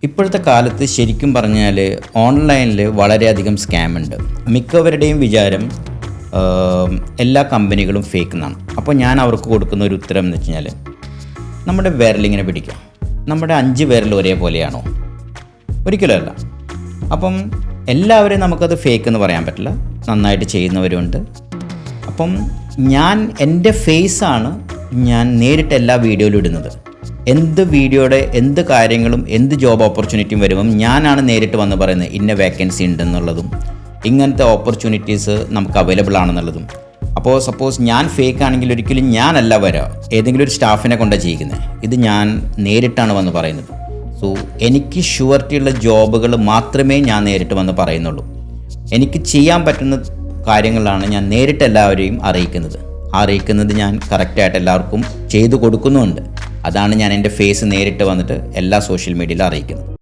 ഇപ്പോഴത്തെ കാലത്ത് ശരിക്കും പറഞ്ഞാൽ ഓൺലൈനിൽ വളരെയധികം സ്കാം ഉണ്ട്. മിക്കവരുടെയും വിചാരം എല്ലാ കമ്പനികളും ഫേക്ക് എന്നാണ്. അപ്പോൾ ഞാൻ അവർക്ക് കൊടുക്കുന്ന ഒരു ഉത്തരം എന്ന് വെച്ച് കഴിഞ്ഞാൽ, നമ്മുടെ വിരലിങ്ങനെ പിടിക്കുക, നമ്മുടെ 5 വിരൽ ഒരേപോലെയാണോ? ഒരിക്കലുമല്ല. അപ്പം എല്ലാവരെയും നമുക്കത് ഫേക്ക് എന്ന് പറയാൻ പറ്റില്ല. നന്നായിട്ട് ചെയ്യുന്നവരുണ്ട്. അപ്പം എൻ്റെ ഫേസാണ് ഞാൻ നേരിട്ട് എല്ലാ വീഡിയോയിലും ഇടുന്നത്. എന്ത് വീഡിയോയുടെ എന്ത് കാര്യങ്ങളും എന്ത് ജോബ് ഓപ്പർച്യൂണിറ്റിയും വരുമ്പം ഞാനാണ് നേരിട്ട് വന്ന് പറയുന്നത് ഇന്ന വേക്കൻസി ഉണ്ടെന്നുള്ളതും ഇങ്ങനത്തെ ഓപ്പർച്യൂണിറ്റീസ് നമുക്ക് അവൈലബിൾ ആണെന്നുള്ളതും. അപ്പോൾ സപ്പോസ് ഞാൻ ഫേക്ക് ആണെങ്കിൽ ഒരിക്കലും ഞാനല്ല വരിക, ഏതെങ്കിലും ഒരു സ്റ്റാഫിനെ കൊണ്ടാണ് ചെയ്യിക്കുന്നത്. ഇത് ഞാൻ നേരിട്ടാണ് വന്ന് പറയുന്നത്. സോ എനിക്ക് ഷുവർട്ടിയുള്ള ജോബുകൾ മാത്രമേ ഞാൻ നേരിട്ട് വന്ന് പറയുന്നുള്ളൂ. എനിക്ക് ചെയ്യാൻ പറ്റുന്ന കാര്യങ്ങളാണ് ഞാൻ നേരിട്ട് എല്ലാവരെയും അറിയിക്കുന്നത് ഞാൻ കറക്റ്റായിട്ട് എല്ലാവർക്കും ചെയ്തു കൊടുക്കുന്നുമുണ്ട്. അതാണ് ഞാൻ എൻ്റെ ഫേസ് നേരിട്ട് വന്നിട്ട് എല്ലാ സോഷ്യൽ മീഡിയയിലും അറിയിക്കുന്നത്.